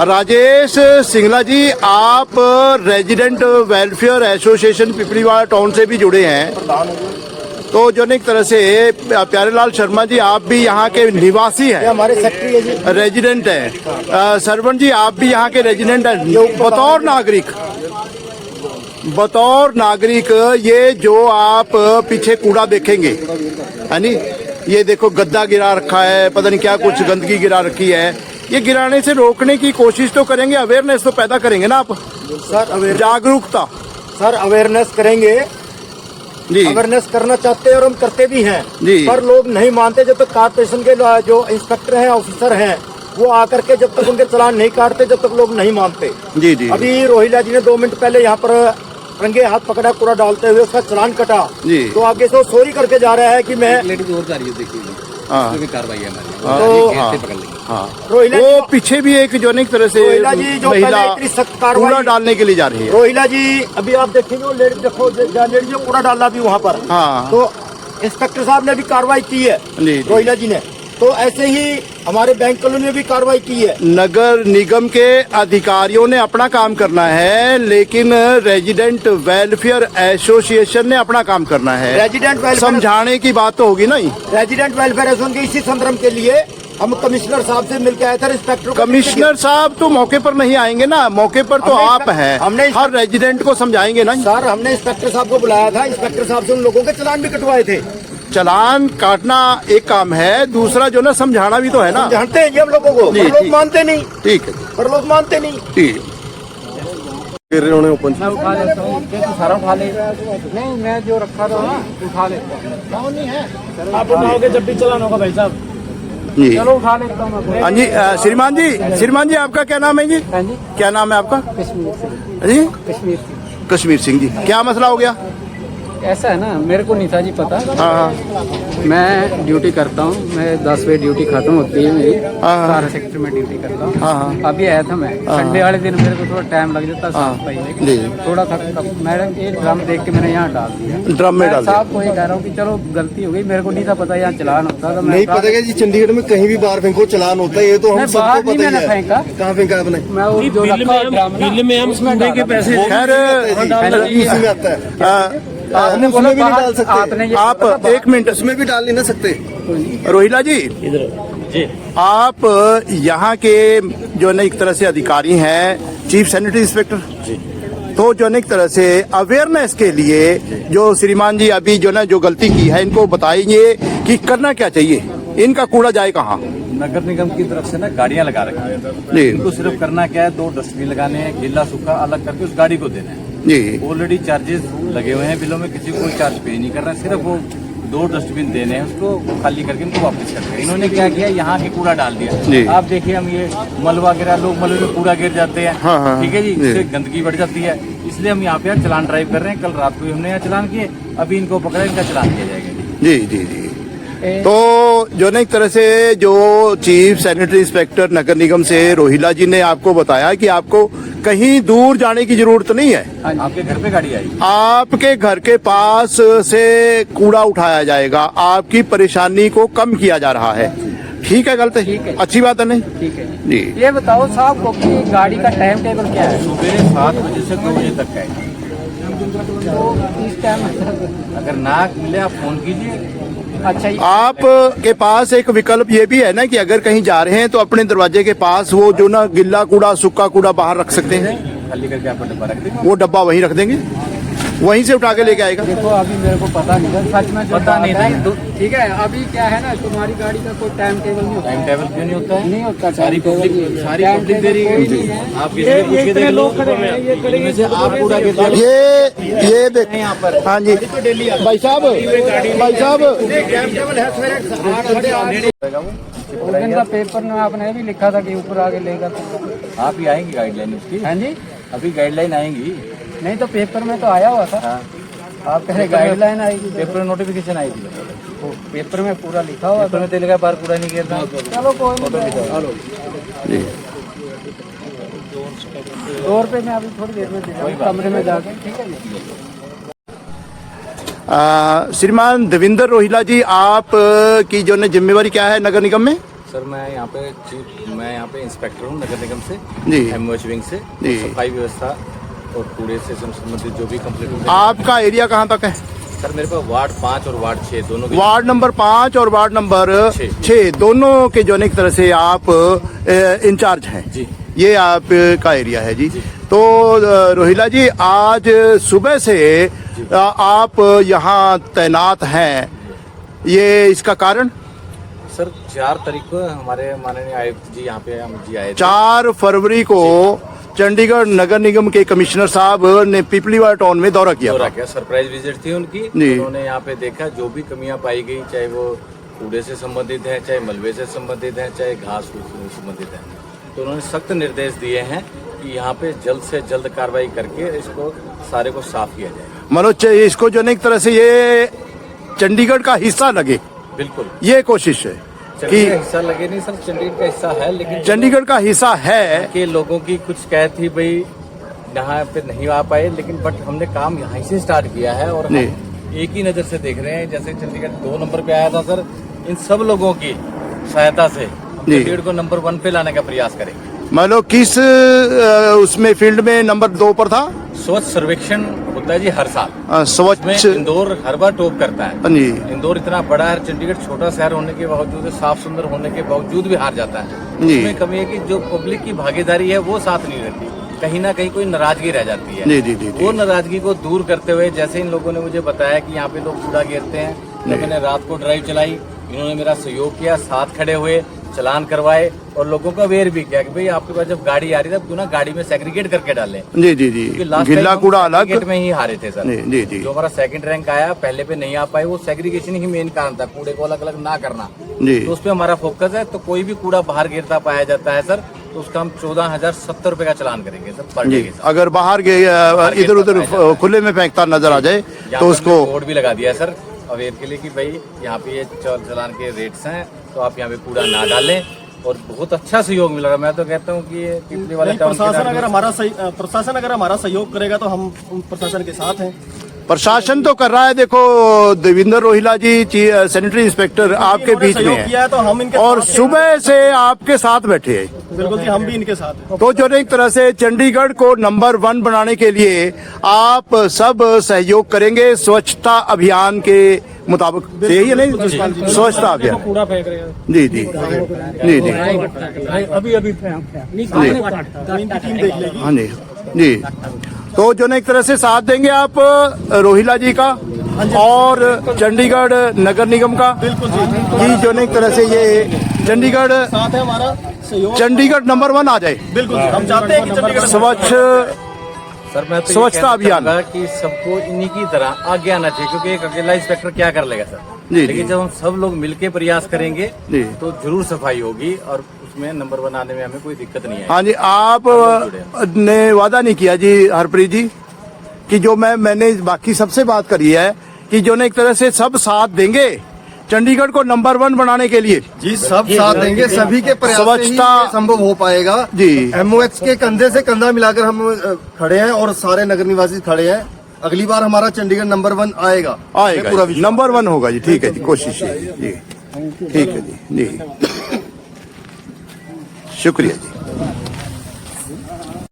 राजेश सिंगला जी, आप resident welfare association पिपलीवाड़ा town से भी जुड़े हैं, तो जो एक तरह से प्यारेलाल शर्मा जी आप भी यहाँ के निवासी हैं, हमारे सेक्रेटरी है जी, रेजिडेंट हैं। सरवण जी आप भी यहाँ के रेजिडेंट हैं। बतौर नागरिक ये जो आप पीछे कूड़ा देखेंगे है नी, ये देखो गद्दा गिरा रखा है, पता नहीं क्या कुछ गंदगी गिरा रखी है, ये गिराने से रोकने की कोशिश तो करेंगे, अवेयरनेस तो पैदा करेंगे ना आप सर। जागरूकता सर अवेयरनेस करेंगे जी, अवेयरनेस करना चाहते हैं और हम करते भी हैं जी, पर लोग नहीं मानते। जब तक कारपोरेशन के जो इंस्पेक्टर हैं, ऑफिसर हैं, वो आकर के जब तक उनके चालान नहीं काटते, जब तक लोग नहीं मानते। जी जी। अभी रोहिला जी ने 2 मिनट पहले यहाँ पर रंगे हाथ पकड़ा कूड़ा डालते हुए, उसका चालान कटा जी, तो आगे से वो सॉरी करके जा रहा है कि मैं लेडीज और जा रही है, देखिए भी कार्रवाई है हमारी, तो पकड़ लेंगे। रोहिला वो पीछे भी एक जो एक तरह से रोहिला जी जो महिला पहले इतनी सख्त कूड़ा कार्रवाई डालने के लिए जा रही है। रोहिला जी अभी आप देखेंगे वो लेडीज देखो, लेडीज जो कूड़ा डाला भी वहाँ पर, हाँ, तो इंस्पेक्टर साहब ने भी कार्रवाई की है जी, रोहिला जी ने, तो ऐसे ही हमारे बैंक कॉलोनी ने भी कार्रवाई की है। नगर निगम के अधिकारियों ने अपना काम करना है, लेकिन रेजिडेंट वेलफेयर एसोसिएशन ने अपना काम करना है। रेजिडेंट वेलफेयर समझाने की बात तो होगी ना। रेजिडेंट वेलफेयर एसोसिएशन के इसी संदर्भ के लिए हम कमिश्नर साहब से मिलकर आए थे। इंस्पेक्टर कमिश्नर साहब तो मौके पर नहीं आएंगे ना, मौके पर तो आप हैं, हमने हर रेजिडेंट को समझाएंगे ना। सर हमने इंस्पेक्टर साहब को बुलाया था, इंस्पेक्टर साहब से उन लोगों के चालान भी कटवाए थे। चालान काटना एक काम है, दूसरा जो ना समझाना भी तो है ना। जानते हैं जी हम लोगों को, पर लोग मानते नहीं। ठीक है, पर लोग मानते नहीं। ठीक फिर ओपन मैं उठा लेता हूँ, सारा उठा ले। नहीं मैं जो रखा था ना उठा लेता हूँ। आप उठाओगे जब भी चालान होगा भाई साहब। जी। चलो उठा लेता हूँ। हाँ जी, श्रीमान जी आपका क्या नाम है जी? हाँ जी, क्या नाम है आपका? कश्मीर से। जी, कश्मीर से। कश्मीर सिंह जी, क्या मसला हो गया? ऐसा है ना, मेरे को नहीं था जी पता। हाँ, मैं ड्यूटी करता हूँ, मैं 10 बजे ड्यूटी खत्म होती है मेरी, हाँ। सारा सेक्टर में ड्यूटी करता हूँ। हाँ। अभी आया था मैं, संडे वाले दिन मेरे को थोड़ा टाइम लग जाता हाँ। है, जी। थोड़ा था। मैडम ये ड्रम देख के मैंने यहाँ डाल दिया, ड्रम में डाल दिया। साहब को ये कह रहा हूँ कि चलो गलती हो गई, मेरे को नहीं था पता यहाँ चलान होता था। नहीं पता है जी, चंडीगढ़ में कहीं भी बाहर फेंको चलान होता है, ये तो हम सबको बाहर नहीं पता ही मैंने है। फेंका, कहाँ फेंका आपने? मैं वो जो रखा ड्रम ना, बिल में हम कूड़े के पैसे खैर उसमें आता है, आपने उसमें बोला भी नहीं बाहर डाल सकते। आपने ये आप एक मिनट, उसमें भी डाल नहीं ना सकते। रोहिला जी, जी आप यहाँ के जो है एक तरह से अधिकारी हैं, चीफ सैनिटरी इंस्पेक्टर, तो जो एक तरह से अवेयरनेस के लिए जो श्रीमान जी अभी जो ना जो गलती की है, इनको बताइए कि करना क्या चाहिए, इनका कूड़ा जाए कहाँ? नगर निगम की तरफ से ना गाड़ियां लगा रखी है जी, इनको सिर्फ करना क्या है, 2 डस्टबिन लगाने हैं, गीला सूखा अलग करके उस गाड़ी को देना है। जी, ऑलरेडी चार्जेस लगे हुए हैं बिलों में, किसी को कोई चार्ज पे नहीं कर रहा है, सिर्फ वो 2 डस्टबिन देने हैं, उसको खाली करके उनको वापस कर दिया। इन्होंने क्या किया, यहाँ के कूड़ा डाल जी। दिया। आप देखिए, हम ये मलबा गिरा, लोग मलबे में कूड़ा गिर जाते हैं, हाँ, हाँ, ठीक है जी, जी। इससे गंदगी बढ़ जाती है। इसलिए हम यहाँ पे चलान ड्राइव कर रहे हैं। कल रात को हमने यहाँ चलान किए, अभी इनको पकड़ा, इनका चलान किया जाएगा। जी जी जी। तो जो ना एक तरह से जो चीफ सैनिटरी इंस्पेक्टर नगर निगम से रोहिला जी ने आपको बताया कि आपको कहीं दूर जाने की जरूरत नहीं है, आपके घर पे गाड़ी आई, आपके घर के पास से कूड़ा उठाया जाएगा, आपकी परेशानी को कम किया जा रहा है। ठीक है, गलत ठीक है, है। अच्छी बात है नहीं? ठीक है जी। ये बताओ साहब को कि गाड़ी का टाइम टेबल क्या है? सुबह 7 बजे से 2 बजे तक का है। तो इस टाइम अगर ना मिले आप फोन कीजिए। अच्छा आप के पास एक विकल्प ये भी है ना कि अगर कहीं जा रहे हैं तो अपने दरवाजे के पास वो जो ना गिल्ला कूड़ा सूखा कूड़ा बाहर रख सकते हैं, खाली करके आपको डब्बा रख देंगे। वो डब्बा वहीं रख देंगे, वहीं से उठा के लेके आएगा। देखो अभी मेरे को पता नहीं था, सच में जो पता नहीं बात है, था। ठीक है। अभी क्या है ना, तुम्हारी गाड़ी का कोई टाइम टेबल नहीं होता। टाइम टेबल क्यों नहीं होता है? नहीं होता, सारी टाइम टेबल पब्लिक नहीं। सारी टाइम पब्लिक दे रही टेबल कोई नहीं है। है। आप किसी को पूछ के देख लो, लोग खड़े हैं, ये खड़े इनमें से आप पूरा के ये देख यहाँ पर। हाँ जी भाई साहब, उस दिन का पेपर में आपने भी लिखा था कि ऊपर आगे लेगा तो। आप ही आएंगी गाइडलाइन उसकी? हाँ जी, अभी गाइडलाइन आएंगी। नहीं तो पेपर में तो आया हुआ था। हाँ, आप कह रहे गाइडलाइन आएगी, पेपर में नोटिफिकेशन आई थी। तो पेपर में पूरा लिखा हुआ पेपर था। में तो लिखा बाहर कूड़ा नहीं गिरता। चलो कोई नहीं, जी। 2 रुपये में अभी थोड़ी देर में दे दूँगा, कमरे में जाके। ठीक है जी। श्रीमान देवेंद्र रोहिला जी, आप की जो है जिम्मेवारी क्या है नगर निगम में? सर मैं यहाँ पे चीफ मैं यहाँ पे इंस्पेक्टर हूँ नगर निगम से, जी। एमओएच विंग से। जी। सफाई व्यवस्था और कूड़े से संबंधित जो भी कंप्लेंट आपका एरिया कहाँ तक है? सर मेरे पास वार्ड 5 और वार्ड 6 दोनों के वार्ड नंबर 5 और वार्ड नंबर छः। 6 दोनों के जो है एक तरह से आप इंचार्ज हैं जी। ये आपका एरिया है जी। तो रोहिला जी आज सुबह से आप यहाँ तैनात हैं, ये इसका कारण? सर 4 तारीख को हमारे माननीय आयुक्त जी यहाँ पे हम जी आए थे। 4 फरवरी को चंडीगढ़ नगर निगम के कमिश्नर साहब ने पिपलीवाला टाउन में दौरा किया था। क्या सरप्राइज विजिट थी उनकी। जी। उन्होंने यहाँ पे देखा जो भी कमियां पाई गई, चाहे वो कूड़े से संबंधित है, चाहे मलबे से संबंधित है, चाहे घास से संबंधित है, तो उन्होंने सख्त निर्देश दिए हैं कि यहाँ पे जल्द से जल्द कार्रवाई करके इसको सारे को साफ किया जाए। मनोज इसको जो है एक तरह से ये चंडीगढ़ का हिस्सा लगे, बिल्कुल ये कोशिश है कि चंडीगढ़ का हिस्सा लगे नहीं सर, चंडीगढ़ का हिस्सा है, लेकिन चंडीगढ़ का हिस्सा है के लोगों की कुछ शिकायत थी भाई यहाँ पे नहीं आ पाए, लेकिन बट हमने काम यहाँ से स्टार्ट किया है और हम एक ही नजर से देख रहे हैं। जैसे चंडीगढ़ 2 नंबर पे आया था सर, इन सब लोगों की सहायता से हम जी। चंडीगढ़ को नंबर 1 पे लाने का प्रयास करेंगे। मान लो किस उसमें फील्ड में नंबर 2 पर था? स्वच्छ सर्वेक्षण होता है जी हर साल, में स्वच्छ इंदौर हर बार टॉप करता है। जी। इंदौर इतना बड़ा है, चंडीगढ़ छोटा शहर होने के बावजूद, साफ सुंदर होने के बावजूद भी हार जाता है। जी। उसमें कमी है कि जो पब्लिक की भागीदारी है वो साथ नहीं रहती, कहीं ना कहीं कोई नाराजगी रह जाती है। जी, जी, जी, जी। वो नाराजगी को दूर करते हुए, जैसे इन लोगों ने मुझे बताया कि यहाँ पे लोग कूड़ा गिरते हैं, तो मैंने रात को ड्राइव चलाई, इन्होंने मेरा सहयोग किया, साथ खड़े हुए, चलान करवाए और लोगों को अवेयर भी किया कि भाई आपके पास जब गाड़ी आ रही है तब क्यों ना गाड़ी में सेग्रीगेट करके डालें। जी जी जी, क्योंकि last गिल्ला time हम कूड़ा अलग। सेग्रीगेट में ही हारे थे सर। जी जी जी जो हमारा सेकंड रैंक आया, पहले पे नहीं आ पाए, वो सेग्रीगेशन ही मेन कारण था, कूड़े को अलग अलग ना करना। जी। तो उस पे हमारा फोकस है। तो कोई भी कूड़ा बाहर गिरता पाया जाता है सर, तो उसका हम 14,070 रुपए का चालान करेंगे सर पर डे जी। के साथ। अगर बाहर इधर उधर खुले में फेंकता नजर आ जाए तो उसको बोर्ड भी लगा दिया है सर अवेयर के लिए कि भाई यहाँ पे ये चालान के रेट्स हैं, तो आप यहाँ पे कूड़ा ना डालें। और बहुत अच्छा सहयोग मिल रहा है। मैं तो कहता हूँ कि ये पिपली वाले टाउन प्रशासन अगर हमारा सहयोग करेगा तो हम प्रशासन के साथ हैं। प्रशासन तो कर रहा है। देखो देवेंद्र रोहिला जी सैनिटरी इंस्पेक्टर आपके बीच में है तो हम इनके और साथ हैं। सुबह से आपके साथ बैठे हैं। बिल्कुल जी, हम भी इनके साथ हैं। तो जो एक तरह से चंडीगढ़ को नंबर 1 बनाने के लिए आप सब सहयोग करेंगे स्वच्छता अभियान के मुताबिक, यही है नहीं? स्वच्छता अभियान। कूड़ा फेंक रहे हैं। जी जी जी जी अभी अभी नहीं तो इनकी टीम देख लेगी। हाँ जी जी। तो जो एक तरह से साथ देंगे आप रोहिला जी का और चंडीगढ़ नगर निगम का, बिल्कुल जी, कि जो एक तरह से ये चंडीगढ़ साथ है हमारा सहयोग। चंडीगढ़ नंबर 1 आ जाए। बिल्कुल जी, हम चाहते हैं कि चंडीगढ़ स्वच्छ सर मैं तो स्वच्छता अभियान कि सबको इन्हीं की तरह आगे आना चाहिए, क्योंकि एक अकेला इंस्पेक्टर क्या कर लेगा सर। जी, लेकिन जी। जब हम सब लोग मिलके प्रयास करेंगे जी। तो जरूर सफाई होगी और उसमें नंबर 1 आने में हमें कोई दिक्कत नहीं है। हाँ जी। आप ने वादा नहीं किया जी हरप्रीत जी कि जो मैंने बाकी सबसे बात करी है कि जो एक तरह से सब साथ देंगे चंडीगढ़ को नंबर 1 बनाने के लिए। जी सब साथ देंगे, सभी के प्रयास से ही स्वच्छता ये संभव हो पाएगा। जी। एमओएच के कंधे से कंधा मिलाकर हम खड़े हैं और सारे नगर निवासी खड़े हैं। अगली बार हमारा चंडीगढ़ नंबर 1 आएगा। आएगा पूरा जी, नंबर 1 होगा जी। ठीक है जी, कोशिश है जी। ठीक है जी जी, शुक्रिया जी।